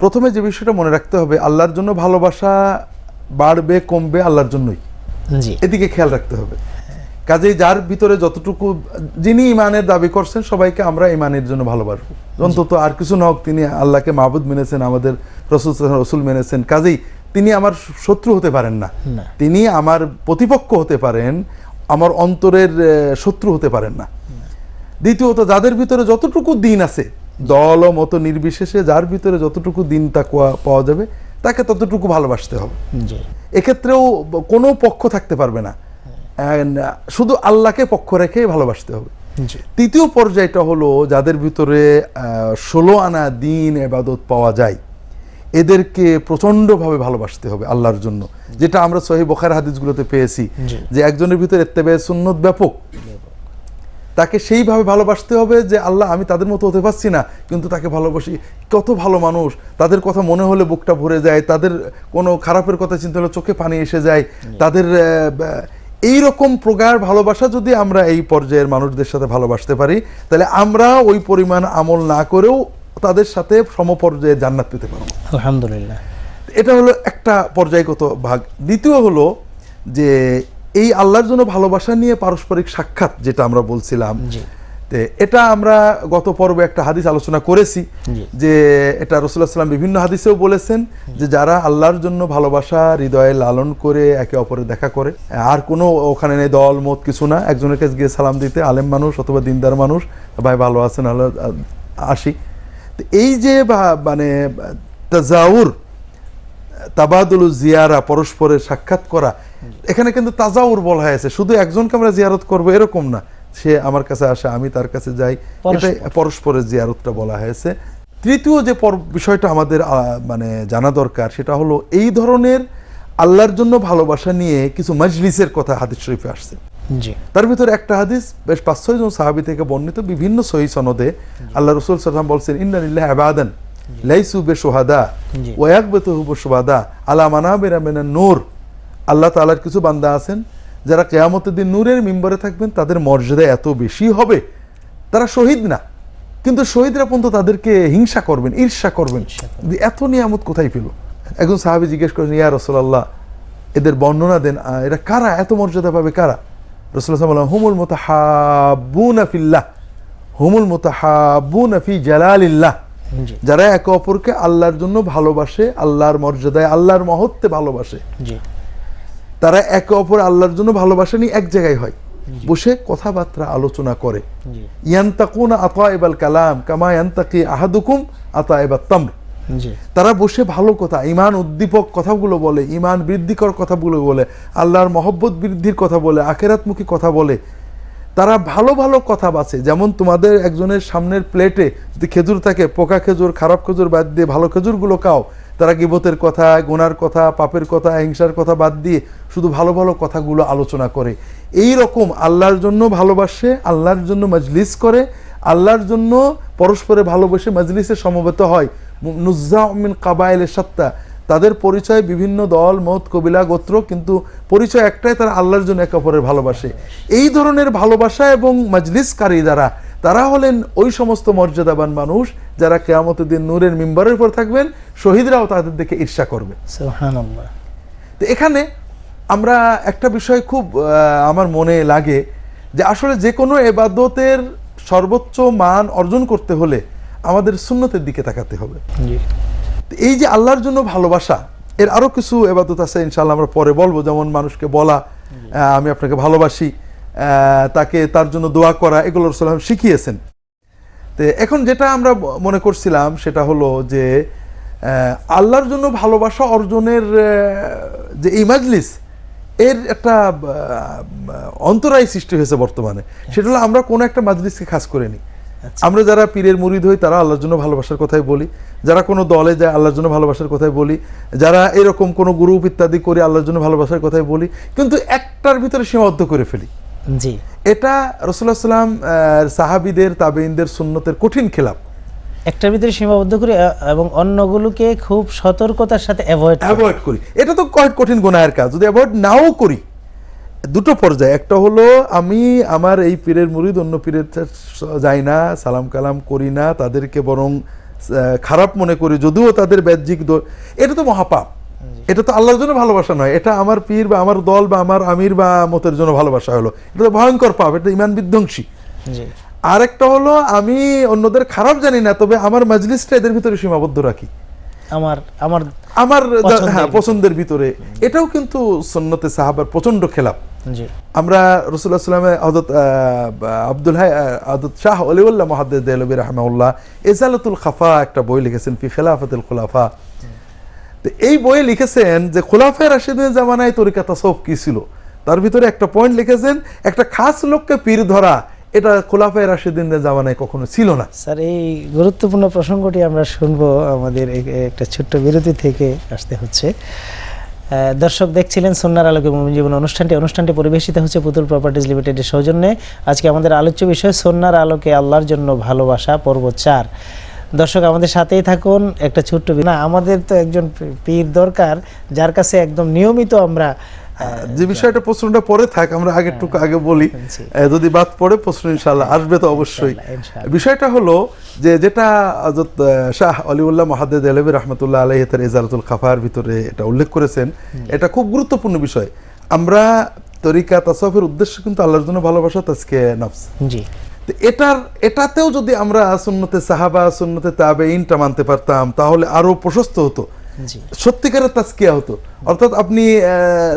প্রথমে যে বিষয়টা মনে রাখতে হবে, আল্লাহর জন্য ভালোবাসা বাড়বে কমবে আল্লাহর জন্যই, জি এদিকে খেয়াল রাখতে হবে। কাজেই যার ভিতরে যতটুকু, যিনি ইমানের দাবি করছেন সবাইকে আমরা ইমানের জন্য ভালোবাসবো, অন্তত আর কিছু না হোক তিনি আল্লাহকে মাবুদ মেনেছেন, আমাদের রসুল মেনেছেন, কাজেই তিনি আমার শত্রু হতে পারেন না, তিনি আমার প্রতিপক্ষ হতে পারেন, আমার অন্তরের শত্রু হতে পারেন না। দ্বিতীয়ত, যাদের ভিতরে যতটুকু দিন আছে, দল ও মত নির্বিশেষে যার ভিতরে যতটুকু দিন তাকওয়া পাওয়া যাবে তাকে ততটুকু ভালোবাসতে হবে। এক্ষেত্রেও কোনো পক্ষ থাকতে পারবে না, শুধু আল্লাহকে পক্ষ রেখে ভালোবাসতে হবে। তৃতীয় পর্যায়টা হলো যাদের ভিতরে 16 আনা দিন ইবাদত পাওয়া যায়, এদেরকে প্রচন্ডভাবে ভালোবাসতে হবে আল্লাহর জন্য, যেটা আমরা সহিহ বুখারী হাদিসগুলোতে পেয়েছি যে একজনের ভিতরে ইত্তেবায়ে সুন্নাত ব্যাপক, তাকে সেইভাবে ভালোবাসতে হবে যে আল্লাহ আমি তাদের মতো হতে পারছি না কিন্তু তাকে ভালোবাসি। কত ভালো মানুষ, তাদের কথা মনে হলে বুকটা ভরে যায়, তাদের কোনো খারাপের কথা চিন্তা হলে চোখে পানি এসে যায়, তাদের এই রকম প্রগাঢ় ভালোবাসা যদি আমরা এই পর্যায়ের মানুষদের সাথে ভালোবাসতে পারি, তাহলে আমরা ওই পরিমাণ আমল না করেও তাদের সাথে সমপর্যায়ে জান্নাত পেতে পারবো আলহামদুলিল্লাহ। এটা হলো একটা পর্যায়গত ভাগ। দ্বিতীয় হলো যে এই আল্লাহর জন্য ভালোবাসা নিয়ে পারস্পরিক সাক্ষাৎ, যেটা আমরা বলছিলাম, এটা আমরা গত পর্বে একটা হাদিস আলোচনা করেছি যে এটা রাসূলুল্লাহ সাল্লাল্লাহু আলাইহি ওয়াসাল্লাম বিভিন্ন হাদিসেও বলেছেন যে যারা আল্লাহর জন্য ভালোবাসা হৃদয়ে লালন করে একে অপরের দেখা করে, আর কোনো ওখানে নেই দল মত কিছু না, একজনের কাছে গিয়ে সালাম দিতে, আলেম মানুষ অথবা দিনদার মানুষ, ভাই ভালো আছেন, আল্লাহ আসি, এই যে মানে তাজাউর তাবাদুল জিয়ারা, পরস্পরের সাক্ষাৎ করা, এখানে কিন্তু তাজাউর বলা হয়েছে, শুধু একজনকে আমরা জিয়ারত করবো এরকম না, সে আমার কাছে আসে আমি তার কাছে যাই, এটাই পরস্পরের জিয়ারতটা বলা হয়েছে। তৃতীয় যে বিষয়টা আমাদের মানে জানা দরকার সেটা হলো এই ধরনের আল্লাহর জন্য ভালোবাসা নিয়ে কিছু মাজলিসের কথা হাদিস শরীফে আসছে। তার ভিতরে একটা হাদিস বেশ 5-6 জন সাহাবী থেকে বর্ণিত বিভিন্ন সহিহ সনদে, আল্লাহ রাসূল সাল্লাল্লাহু আলাইহি ওয়াসাল্লাম বলছেন ইন্না লিল্লাহি ইবাদান লাইসু বিশুহাদা ওয়া ইয়াকবাতুহু বিশুহাদা আলা মানাবিরা মিনান নূর। আল্লাহ তাআলার কিছু বান্দা আছেন যারা কিয়ামতের দিন নূরের মিম্বরে থাকবেন, তাদের মর্যাদা এত বেশি হবে, তারা শহীদ না কিন্তু শহীদরা পর্যন্ত তাদেরকে হিংসা করবেন, ঈর্ষা করবেন, এত নিয়ামত কোথায় পেল? একজন সাহাবী জিজ্ঞেস করেন ইয়া রাসূলুল্লাহ এদের বর্ণনা দেন, এরা কারা, এত মর্যাদা পাবে কারা? রাসূলুল্লাহ সাল্লাল্লাহু আলাইহি ওয়াসাল্লাম হুমুল মুতাহাব্বুনা ফিল্লাহ হুমুল মুতাহাব্বুনা ফি জালালিল্লাহ, যারা একে অপরকে আল্লাহর জন্য ভালোবাসে, আল্লাহর মর্যাদায় আল্লাহর মহত্বে ভালোবাসে, তারা একে অপর আল্লাহর জন্য ভালোবাসা নিয়ে এক জায়গায় হয়, বসে কথাবার্তা আলোচনা করে। ইয়ান্তাকুনা আতাইবাল কালাম কামা ইয়ান্তাকি আহাদুকুম আতাইবাত তামর, তারা বসে ভালো কথা, ঈমান উদ্দীপক কথাগুলো বলে, ঈমান বৃদ্ধিকর কথাগুলো বলে, আল্লাহর মহব্বত বৃদ্ধির কথা বলে, আখিরাতমুখী কথা বলে, তারা ভালো ভালো কথা বাছে। যেমন তোমাদের একজনের সামনের প্লেটে যদি খেজুর থাকে, পোকা খেজুর খারাপ খেজুর বাদ দিয়ে ভালো খেজুরগুলো খাও, তারা গীবতের কথা, গুনার কথা, পাপের কথা, হিংসার কথা বাদ দিয়ে শুধু ভালো ভালো কথাগুলো আলোচনা করে। এই রকম আল্লাহর জন্য ভালোবাসে, আল্লাহর জন্য মজলিস করে, আল্লাহর জন্য পরস্পরে ভালোবেসে মজলিসে সমবেত হয়। নুজ্জাউ মিন কাবাইলে শাত্তা, তাদের পরিচয় বিভিন্ন দল মত কবিলা গোত্র, কিন্তু পরিচয় একটাই, তারা আল্লাহর জন্য একে অপরের ভালোবাসে। এই ধরনের ভালোবাসা এবং মজলিসকারী যারা, তারা হলেন ওই সমস্ত মর্যাদাবান মানুষ যারা কিয়ামতের দিন নূরের মিম্বরের উপর থাকবেন, শহীদরাও তাদের দেখে ঈর্ষা করবে। সুবহানাল্লাহ। তো এখানে আমরা একটা বিষয় খুব আমার মনে লাগে যে আসলে যে কোনো ইবাদতের সর্বোচ্চ মান অর্জন করতে হলে আমাদের সুন্নতের দিকে তাকাতে হবে। এই যে আল্লাহর জন্য ভালোবাসা, এর আরো কিছু ইবাদত আছে ইনশাআল্লাহ আমরা পরে বলবো, যেমন মানুষকে বলা আমি আপনাকে ভালোবাসি, তাকে তার জন্য দোয়া করা, এগুলো রাসূলুল্লাহ শিখিয়েছেন। তো এখন যেটা আমরা মনে করছিলাম সেটা হলো যে আল্লাহর জন্য ভালোবাসা অর্জনের যে এই মাজলিস, এর একটা অন্তরায় সৃষ্টি হয়েছে বর্তমানে। সেটা হলো আমরা কোনো একটা মাজলিসকে খাস করে নিই। আমরা যারা পীরের মুরিদ হই তারা আল্লাহর জন্য ভালোবাসার কথাই বলি, যারা কোনো দলে যায় আল্লাহর জন্য ভালোবাসার কথাই বলি, যারা এরকম কোনো গ্রুপ ইত্যাদি করে আল্লাহর জন্য ভালোবাসার কথাই বলি, কিন্তু একটার ভিতরে সীমাবদ্ধ করে ফেলি। জি, এটা রাসূলুল্লাহ সাল্লাল্লাহু আলাইহি ওয়াসাল্লাম সাহাবীদের তাবেঈনদের সুন্নতের কঠিন খেলাফ। একটার ভিতরে সীমাবদ্ধ করি এবং অন্যগুলোকে খুব সতর্কতার সাথে অ্যাভয়েড করি। এটা তো কঠিন গুনাহের কাজ। যদি অ্যাভয়েড নাও করি, দুটো পর্যায়ে, একটা হলো আমি আমার এই পীরের মুরিদ অন্য পীরের যাই না, সালাম কালাম করি না, তাদেরকে বরং খারাপ মনে করি, যদিও তাদের বাহ্যিক এটা তো মহাপাপ, এটা তো আল্লাহর জন্য ভালোবাসা নয়, এটা আমার পীর বা আমার দল বা আমার আমির বা মতের জন্য ভালোবাসা হলো, এটা তো ভয়ঙ্কর পাপ, এটা ইমান বিধ্বংসী। আর একটা হলো আমি অন্যদের খারাপ জানি না, তবে আমার মাজলিসটা এদের ভিতরে সীমাবদ্ধ রাখি, আমার আমার আমার হ্যাঁ পছন্দের ভিতরে, এটাও কিন্তু সুন্নতে সাহাবার প্রচন্ড খেলাফ। আমরা রাসূলুল্লাহ সাল্লাল্লাহু আলাইহি ওয়াসাল্লাম হযরত শাহ ওলিউল্লাহ মুহাদ্দিস দেহলভী রাহিমাহুল্লাহ ইজালাতুল খাফা একটা বই লিখেছেন ফি খিলাফাতিল খুলাফা। তো এই বইয়ে লিখেছেন যে খুলাফায়ে রাশিদিনের জামানায় তরিকা তাসাউফ কি ছিল, তার ভিতরে একটা পয়েন্ট লিখেছেন, একটা খাস লোককে পীর ধরা এটা খোলাফায়ে রাশিদিনের জামানায় কখনো ছিল না। স্যার এই গুরুত্বপূর্ণ প্রসঙ্গটি আমরা শুনবো, আমাদের একটা ছোট্ট বিরতি থেকে আসতে হচ্ছে। দর্শক দেখছিলেন সুন্নাহর আলোকে মুমিন জীবন অনুষ্ঠানটি পরিবেশিত হচ্ছে পুতুল প্রপার্টিজ লিমিটেডের সৌজন্যে। আজকে আমাদের আলোচ্য বিষয় সুন্নাহর আলোকে আল্লাহর জন্য ভালোবাসা পর্ব 4। দর্শক আমাদের সাথেই থাকুন। একটা ছোট্ট না, আমাদের তো একজন পীর দরকার যার কাছে একদম নিয়মিত আমরা যে বিষয়টা প্রশ্নটা পরে থাক, আমরা আগেরটুকু আগে বলি, যদি বাদ পড়ে প্রশ্ন ইনশাআল্লাহ আসবে তো অবশ্যই। বিষয়টা হলো যে যেটা হযরত শাহ ওলিউল্লাহ মুহাদ্দিস দেহলভী রাহমাতুল্লাহ আলাইহি তার ইজালাতুল খাফার ভিতরে এটা উল্লেখ করেছেন, এটা খুব গুরুত্বপূর্ণ বিষয়। আমরা তরিকা তাসাউফের উদ্দেশ্য কিন্তু আল্লাহর জন্য ভালোবাসা, তাজকিয়া নফস। জি, এটাতেও যদি আমরা সুন্নতে সাহাবা সুন্নতে তাবেঈনটা মানতে পারতাম তাহলে আরো প্রশস্ত হতো, সত্যিকারের তাজকিয়া হতো। অর্থাৎ আপনি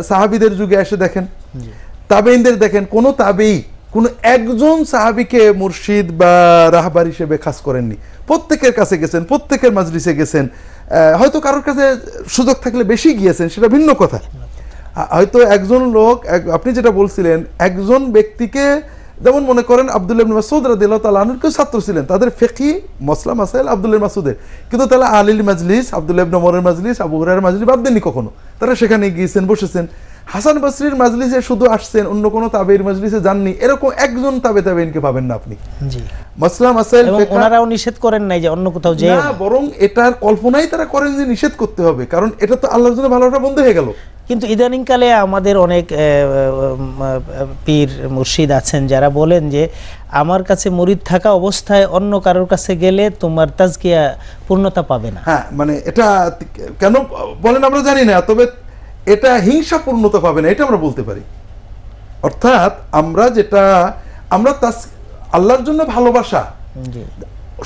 সাহাবীদের যুগে এসে দেখেন, তাবেঈনদের দেখেন, কোন তাবেঈ কোন একজন সাহাবীকে মুর্শিদ বা রাহবার হিসেবে খাস করেননি। প্রত্যেকের কাছে গেছেন, প্রত্যেকের মাজলিসে গেছেন, হয়তো কারোর কাছে সুযোগ থাকলে বেশি গিয়েছেন, সেটা ভিন্ন কথা। হয়তো একজন লোক, আপনি যেটা বলছিলেন, একজন ব্যক্তিকে, যেমন মনে করেন আব্দুল্লাহ ইবনে মাসউদ রাদিয়াল্লাহু তাআলা আনহুর কেউ ছাত্র ছিলেন, তাদের ফিকহি মাসলা মাসাইল আব্দুল্লাহ মাসউদের, কিন্তু তারা আলীর মাজলিস, আব্দুল্লাহ ইবনে ওমরের মাজলিস, আবু হুরায়রার মাজলিস বাদ দেননি কখনো, তারা সেখানে গিয়েছেন, বসেছেন। হাসান বসরির মাজলিসে শুধু আসছেন, অন্য কোনো তাবেঈর মাজলিসে যাননি, এরকম একজন তাবেঈনকে পাবেন না আপনি। জি, মাসলা মাসাইল ওনারাও নিষেধ করেন নাই যে অন্য কোথাও যেও না, বরং এটার কল্পনাই তারা করেন যে নিষেধ করতে হবে, কারণ এটা তো আল্লাহর জন্য ভালোটা বন্ধ হয়ে গেল। কিন্তু ইদানিংকালে আমাদের অনেক পীর মুর্শিদ আছেন যারা বলেন যে আমার কাছে মুরিদ থাকা অবস্থায় অন্য কারোর কাছে গেলে তোমার তাজকিয়া পূর্ণতা পাবে না। হ্যাঁ, মানে এটা কেন বলেন আমরা জানি না, তবে এটা হিংসা পূর্ণতা পাবে না এটা আমরা বলতে পারি। অর্থাৎ আমরা যেটা আল্লাহর জন্য ভালোবাসা,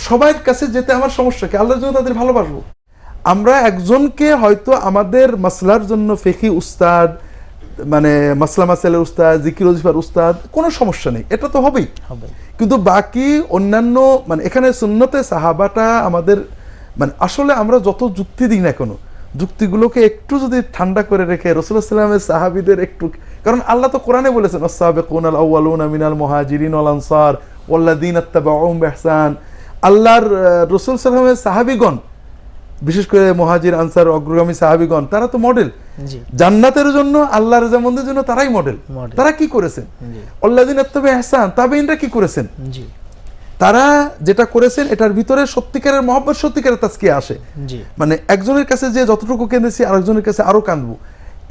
সবার কাছে যেতে আমার সমস্যা কি, আল্লাহর জন্য তাদের ভালোবাসবো। আমরা একজনকে হয়তো আমাদের মাসলার জন্য ফিকহি উস্তাদ, মানে মাসলা মাসাইলের উস্তাদ, জিকির ওয়াজিফার উস্তাদ, কোনো সমস্যা নেই, এটা তো হবেই। কিন্তু বাকি অন্যান্য, মানে এখানে সুন্নতে সাহাবাটা আমাদের, মানে আসলে আমরা যত যুক্তি দিই না কেন, যুক্তিগুলোকে একটু যদি ঠান্ডা করে রেখে রাসূলুল্লাহ সাল্লাল্লাহু আলাইহি ওয়াসাল্লামের সাহাবীদের একটু, কারণ আল্লাহ তো কোরআনে বলেছেন আস-সাবিকুনাল আউয়ালুনা মিনাল মুহাজিরিন ওয়াল আনসার ওয়াল্লাযিনা ইত্তাবাউহুম বিইহসান। আল্লাহর রাসূল সাল্লাল্লাহু আলাইহি ওয়াসাল্লামের সাহাবীগণ, বিশেষ করে মুহাজির আনসার অগ্রগামী সাহাবীগণ, তারা তো মডেল জান্নাতের জন্য, আল্লাহর রেজামন্দের জন্য তারাই মডেল। তারা কি করেছেন? ওয়াল্লাযিনা ইত্তাবাউ ইহসান, তাবেঈনরা কি করেছেন? তারা যেটা করেছেন এটার ভিতরে সত্যিকারের মহব্বত, সত্যিকারের তাজকিয়া আসে। মানে একজনের কাছে যে যতটুকু কেঁদেছি আরেকজনের কাছে আরো কাঁদবো,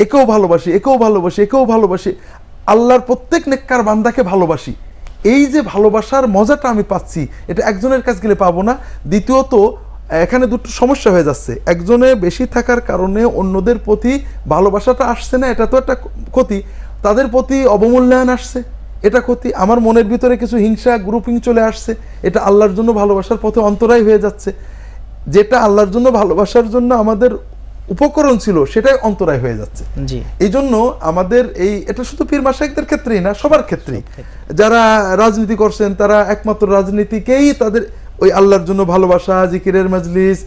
একেও ভালোবাসি, একেও ভালোবাসি, একেও ভালোবাসি, আল্লাহর প্রত্যেক নেককার বান্দাকে ভালোবাসি। এই যে ভালোবাসার মজাটা আমি পাচ্ছি, এটা একজনের কাছে গেলে পাবো না। দ্বিতীয়ত এখানে দুটো সমস্যা হয়ে যাচ্ছে, একজনে বেশি থাকার কারণে অন্যদের প্রতি ভালোবাসাটা আসছে না, এটা তো একটা ক্ষতি। তাদের প্রতি অবমূল্যায়ন আসছে, এটা ক্ষতি। আমার মনের ভিতরে কিছু হিংসা, গ্রুপিং চলে আসছে, এটা আল্লাহর জন্য ভালোবাসার পথে অন্তরায় হয়ে যাচ্ছে। যেটা আল্লাহর জন্য ভালোবাসার জন্য আমাদের উপকরণ ছিল, সেটাই অন্তরায় হয়ে যাচ্ছে। এই জন্য আমাদের এটা শুধু পীর মাশায়েখদের ক্ষেত্রেই না, সবার ক্ষেত্রেই যারা রাজনীতি করছেন, তারা একমাত্র রাজনীতিকেই তাদের ওই আল্লাহর জন্য ভালোবাসা, জিকিরের মাজলিস,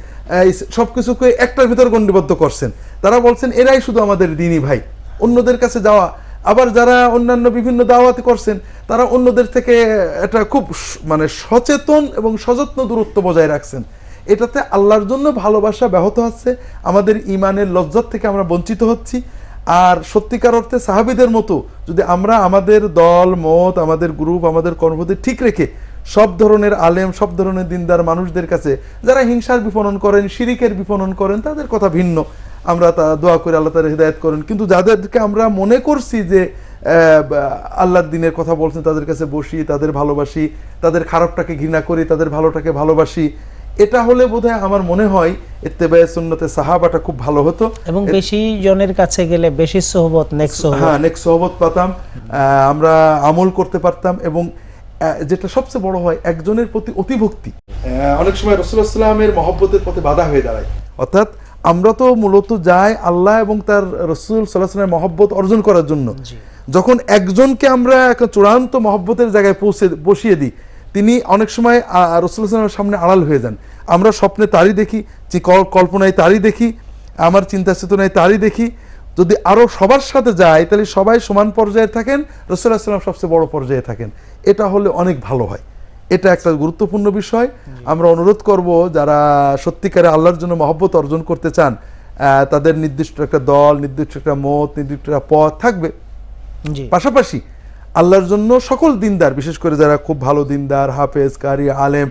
সবকিছুকে একটার ভিতর গণ্ডিবদ্ধ করছেন। তারা বলছেন এরাই শুধু আমাদের দ্বীনি ভাই, অন্যদের কাছে যাওয়া। আবার যারা অন্যান্য বিভিন্ন দাওয়াত করছেন, তারা অন্যদের থেকে এটা খুব মানে সচেতন এবং সযত্ন দূরত্ব বজায় রাখছেন। এটাতে আল্লাহর জন্য ভালোবাসা ব্যাহত হচ্ছে, আমাদের ইমানের লজ্জত থেকে আমরা বঞ্চিত হচ্ছি। আর সত্যিকার অর্থে সাহাবীদের মতো যদি আমরা আমাদের দল মত, আমাদের গ্রুপ, আমাদের কর্মপদ্ধতি ঠিক রেখে সব ধরনের আলেম, সব ধরনের দিনদার মানুষদের কাছে, যারা হিংসার বিপণন করেন, শিরিকের বিপণন করেন, তাদের কথা ভিন্ন, আমরা তা দোয়া করে আল্লাহ তাআলা হিদায়াত করেন। কিন্তু যাদেরকে আমরা মনে করছি যে আল্লাহর দিনের কথা বলছেন, তাদের কাছে বসি, তাদের ভালোবাসি, তাদের খারাপটাকে ঘৃণা করি, তাদের ভালোটাকে ভালোবাসি, এটা হলে বোধহয় আমার মনে হয় ইত্তেবায়ে সুন্নতে সাহাবাটা খুব ভালো হতো এবং বেশি জনের কাছে গেলে বেশি সোহবত, হ্যাঁ নেক সোহবত পাতাম, আমরা আমল করতে পারতাম, এবং যেটা সবচেয়ে বড় হয় একজনের প্রতি অতিভক্তি অনেক সময় রাসূলুল্লাহ সাল্লাল্লাহু আলাইহি ওয়াসাল্লামের মহব্বতের পথে বাধা হয়ে দাঁড়ায়। অর্থাৎ আমরা তো মূলত যাই আল্লাহ এবং তার রাসূল সাল্লাল্লাহু আলাইহি ওয়াসাল্লামের মহব্বত অর্জন করার জন্য। যখন একজনকে আমরা একটা চূড়ান্ত মহব্বতের জায়গায় বসিয়ে দিই, তিনি অনেক সময় রাসূলুল্লাহ সাল্লাল্লাহু আলাইহি ওয়াসাল্লামের সামনে আড়াল হয়ে যান। আমরা স্বপ্নে তারই দেখি, কল্পনায় তারই দেখি, আমার চিন্তা চেতনায় তারই দেখি। যদি আরো সবার সাথে যায় তাহলে সবাই সমান পর্যায়ে থাকেন, রাসূলুল্লাহ সাল্লাল্লাহু আলাইহি ওয়াসাল্লাম সবচেয়ে বড় পর্যায়ে থাকেন। এটা হলে অনেক ভালো হয়। এটা একটা গুরুত্বপূর্ণ বিষয়। আমরা অনুরোধ করব যারা সত্যিকারে আল্লাহর জন্য মহব্বত অর্জন করতে চান, তাদের নির্দিষ্ট একটা দল, নির্দিষ্ট একটা মত, নির্দিষ্ট একটা পথ থাকবে। পাশাপাশি আল্লাহর জন্য সকল দিনদার, বিশেষ করে যারা খুব ভালো দিনদার, হাফেজ, কারি, আলেম,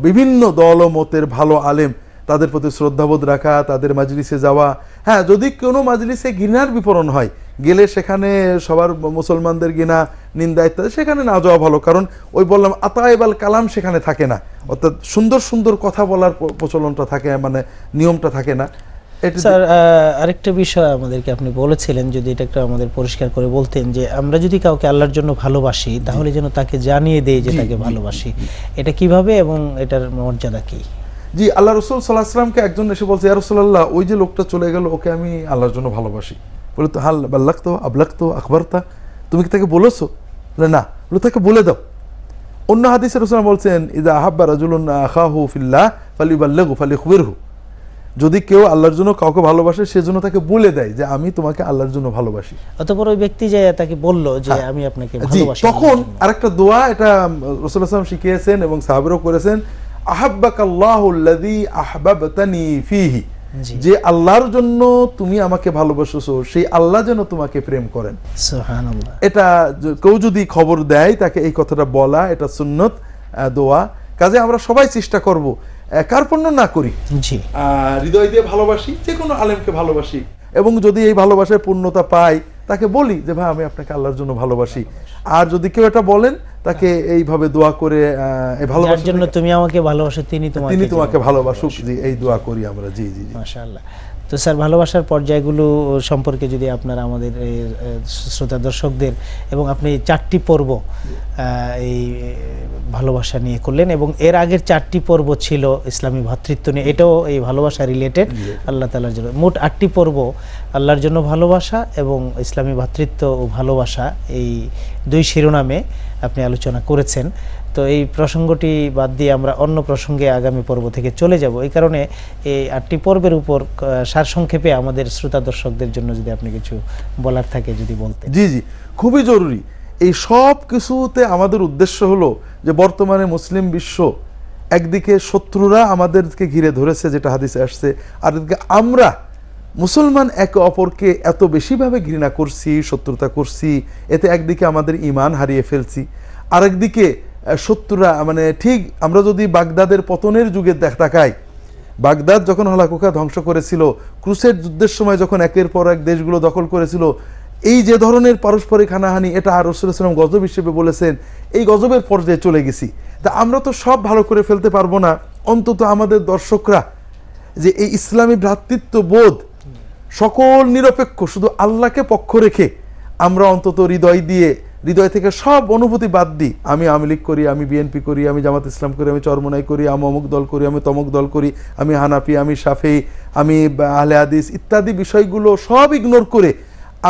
বিভিন্ন দল ও মতের ভালো আলেম, তাদের প্রতি শ্রদ্ধাবোধ রাখা, তাদের মাজলিসে যাওয়া। হ্যাঁ, যদি কোনো মাজলিসে ঘৃণার বিপরণ হয়, গেলে সেখানে সবার মুসলমানদের ঘৃণা, নিন্দা ইত্যাদি সেখানে না যাওয়া ভালো। কারণ ওই বললাম আতায়েবাল কালাম সেখানে থাকে না, অর্থাৎ সুন্দর সুন্দর কথা বলার প্রচলনটা থাকে, মানে নিয়মটা থাকে না। স্যার, আরেকটা বিষয় আমাদেরকে আপনি বলেছিলেন, যদি এটা একটু আমাদের পরিষ্কার করে বলতেন, যে আমরা যদি কাউকে আল্লাহর জন্য ভালোবাসি তাহলে যেন তাকে জানিয়ে দেই যে তাকে ভালোবাসি। এটা কিভাবে এবং এটার মর্যাদা কি? জি, আল্লাহ রাসূল সাল্লাল্লাহু আলাইহি ওয়াসাল্লামকে একজন এসে বলছে, ইয়া রাসূলুল্লাহ, ওই যে লোকটা চলে গেল, ওকে আমি আল্লাহর জন্য ভালোবাসি। বলে, তো হাল বাল্লাগতো আবলাগতো আখবারতা, তুমি কি তাকে বলেছো? বলে, না। বলে, তাকে বলে দাও। অন্য হাদিসে রাসূল বলছেন, ইযা আহাব্বা রাজুলুন আখাহু ফিল্লাহ ফালিবাল্লিগহু ফালিখবিরহু, যদি কেউ আল্লাহর জন্য কাউকে ভালোবাসে সেজন্য তাকে বলে দেয় যে আমি তোমাকে আল্লাহর জন্য ভালোবাসি। অতঃপর ওই ব্যক্তি যে তাকে বলল যে আমি আপনাকে ভালোবাসি, তখন আরেকটা দোয়া, এটা রাসূলুল্লাহ সাল্লাল্লাহু আলাইহি ওয়াসাল্লাম শিখিয়েছেন এবং সাহাবারাও করেছেন, আহাব্বাকাল্লাহুল্লাযী আহবাবতানি ফীহি, যে আল্লাহর জন্য তুমি আমাকে ভালোবাসছো সেই আল্লাহ যেন তোমাকে প্রেম করেন। সুবহানাল্লাহ। এটা কেউ যদি খবর দেয় তাকে এই কথাটা বলা, এটা সুন্নত দোয়া। কাজে আমরা সবাই চেষ্টা করব কার্পণ্য না করি, হৃদয় দিয়ে ভালোবাসি, যে কোনো আলেমকে ভালোবাসি, এবং যদি এই ভালোবাসায় পূর্ণতা পাই তাকে বলি যে ভাই আমি আপনাকে আল্লাহর জন্য ভালোবাসি। আর যদি কেউ এটা বলেন তাকে এইভাবে দোয়া করে, এই ভালোবাসার জন্য তুমি আমাকে ভালোবাসো তিনি তোমাকে ভালোবাসুক, জি, এই দোয়া করি আমরা। জি জি জি, মাশাআল্লাহ। তো স্যার, ভালোবাসার পর্যায়গুলো সম্পর্কে যদি আপনারা আমাদের শ্রোতা দর্শকদের, এবং আপনি 4টি পর্ব এই ভালোবাসা নিয়ে করলেন, এবং এর আগের 4টি পর্ব ছিল ইসলামী ভ্রাতৃত্ব নিয়ে, এটাও এই ভালোবাসা রিলেটেড আল্লাহ তাআলার জন্য। মোট 8টি পর্ব আল্লাহর জন্য ভালোবাসা এবং ইসলামী ভ্রাতৃত্ব ও ভালোবাসা, এই 2 শিরোনামে আপনি আলোচনা করেছেন। তো এই প্রসঙ্গটি বাদ দিয়ে আমরা অন্য প্রসঙ্গে আগামী পর্ব থেকে চলে যাব। এই কারণে এই 8টি পর্বের উপর সারসংক্ষেপে আমাদের শ্রোতা দর্শকদের জন্য যদি আপনি কিছু বলার থাকে যদি বলতেন। জি জি, খুবই জরুরি। এই সব কিছুতে আমাদের উদ্দেশ্য হলো যে বর্তমানে মুসলিম বিশ্ব, একদিকে শত্রুরা আমাদেরকে ঘিরে ধরেছে যেটা হাদিসে আসছে, আর একদিকে আমরা মুসলমান একে অপরকে এত বেশিভাবে ঘৃণা করছি, শত্রুতা করছি, এতে একদিকে আমাদের ঈমান হারিয়ে ফেলছি, আরেকদিকে শত্রুরা, মানে ঠিক আমরা যদি বাগদাদের পতনের যুগে তাকাই, বাগদাদ যখন হলাকুকা ধ্বংস করেছিল, ক্রুসেড যুদ্ধের সময় যখন একের পর এক দেশগুলো দখল করেছিল, এই যে ধরনের পারস্পরিক হানাহানি, এটা আর রাসূলুল্লাহ সাল্লাল্লাহু আলাইহি ওয়াসাল্লাম গজব হিসেবে বলেছেন, এই গজবের পর্যায়ে চলে গেছি। তা আমরা তো সব ভালো করে ফেলতে পারবো না, অন্তত আমাদের দর্শকরা যে এই ইসলামী ভ্রাতৃত্ব বোধ, সকল নিরপেক্ষ শুধু আল্লাহকে পক্ষ রেখে আমরা অন্তত হৃদয় থেকে সব অনুভূতি বাদ দিই, আমি আওয়ামী লীগ করি, আমি বিএনপি করি, আমি জামাত ইসলাম করি, আমি চরমোনাই করি, আমি অমুক দল করি, আমি তমুক দল করি, আমি হানাফি, আমি শাফি, আমি আহলে হাদিস ইত্যাদি বিষয়গুলো সব ইগনোর করে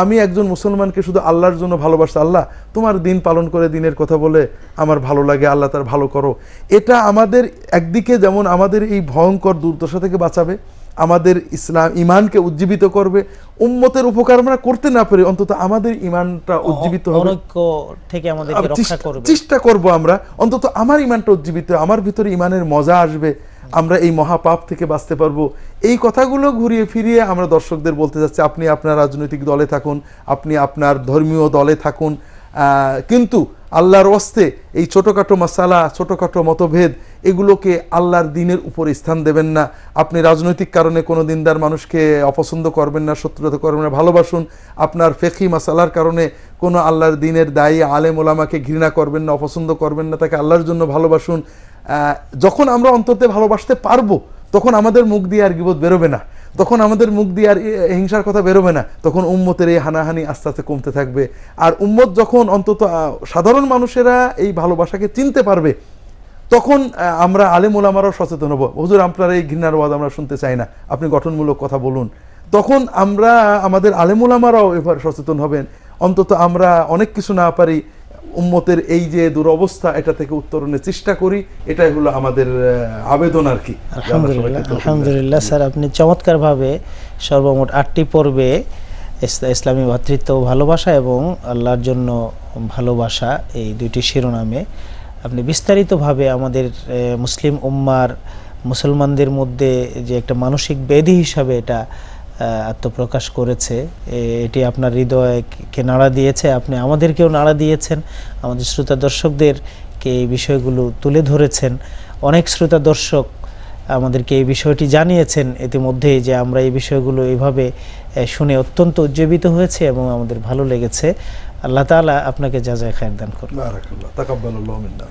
আমি একজন মুসলমানকে শুধু আল্লাহর জন্য ভালোবাসি। আল্লাহ তোমার দিন পালন করে, দিনের কথা বলে আমার ভালো লাগে, আল্লাহ তার ভালো করো। এটা আমাদের একদিকে যেমন আমাদের এই ভয়ঙ্কর দুর্দশা থেকে বাঁচাবে, আমাদের ইমানকে উজ্জীবিত করবে, উম্মতের উপকার আমরা করতে না পারি অন্তত আমাদের ইমানটা উজ্জীবিত হবে, থেকে আমাদেরকে রক্ষা করবে, চেষ্টা করব আমরা অন্তত আমার ইমানটা উজ্জীবিত, আমার ভিতরে ইমানের মজা আসবে, আমরা এই মহাপাপ থেকে বাঁচতে পারবো। এই কথাগুলো ঘুরিয়ে ফিরিয়ে আমরা দর্শকদের বলতে যাচ্ছি, আপনি আপনার রাজনৈতিক দলে থাকুন, আপনি আপনার ধর্মীয় দলে থাকুন, কিন্তু আল্লাহর ওয়াস্তে এই ছোটোখাটো মাসালা, ছোটোখাটো মতভেদ, এগুলোকে আল্লাহর দ্বীনের উপরে স্থান দেবেন না। আপনি রাজনৈতিক কারণে কোনো দিনদার মানুষকে অপছন্দ করবেন না, শত্রুতা করবেন না, ভালোবাসুন। আপনার ফিকহি মাসালার কারণে কোনো আল্লাহর দ্বীনের দায়ী আলেম ওলামাকে ঘৃণা করবেন না, অপছন্দ করবেন না, তাকে আল্লাহর জন্য ভালোবাসুন। যখন আমরা অন্ততে ভালোবাসতে পারবো তখন আমাদের মুখ দিয়ে আর গীবত বেরোবে না, তখন আমাদের মুখ দিয়ে আর হিংসার কথা বেরোবে না, তখন উম্মতের এই হানাহানি আস্তে আস্তে কমতে থাকবে। আর উম্মত যখন অন্তত সাধারণ মানুষেরা এই ভালোবাসাকে চিনতে পারবে তখন আমরা আলেম ওলামারাও সচেতন হব। হুজুর আপনার এই ঘৃণার ওয়াজ আমরা শুনতে চাই না, আপনি গঠনমূলক কথা বলুন। তখন আমরা আমাদের আলেম ওলামারাও এবার সচেতন হবেন। অন্তত আমরা অনেক কিছু না পারি, উম্মতের এই যে দুরবস্থা এটা থেকে উত্তরণের চেষ্টা করি, এটাই হলো আমাদের আবেদন আর কি। আলহামদুলিল্লাহ স্যার, আপনি চমৎকারভাবে সর্বমোট 8টি পর্বে ইসলামী ভ্রাতৃত্ব ও ভালোবাসা এবং আল্লাহর জন্য ভালোবাসা এই দুইটি শিরোনামে আপনি বিস্তারিতভাবে আমাদের মুসলিম উম্মার মুসলমানদের মধ্যে যে একটা মানসিক ব্যাধি হিসাবে এটা আত্মপ্রকাশ করেছে, এটি আপনার হৃদয়কে নাড়া দিয়েছে, আপনি আমাদেরকেও নাড়া দিয়েছেন, আমাদের শ্রোতা দর্শকদেরকে এই বিষয়গুলো তুলে ধরেছেন। অনেক শ্রোতা দর্শক আমাদেরকে এই বিষয়টি জানিয়েছেন ইতিমধ্যেই যে আমরা এই বিষয়গুলো এইভাবে শুনে অত্যন্ত উজ্জীবিত হয়েছে এবং আমাদের ভালো লেগেছে। আল্লাহ তাআলা আপনাকে জাযায়ে খায়ের দান করুন। বারাকাল্লাহ, তাকাব্বালাল্লাহু মিন্না।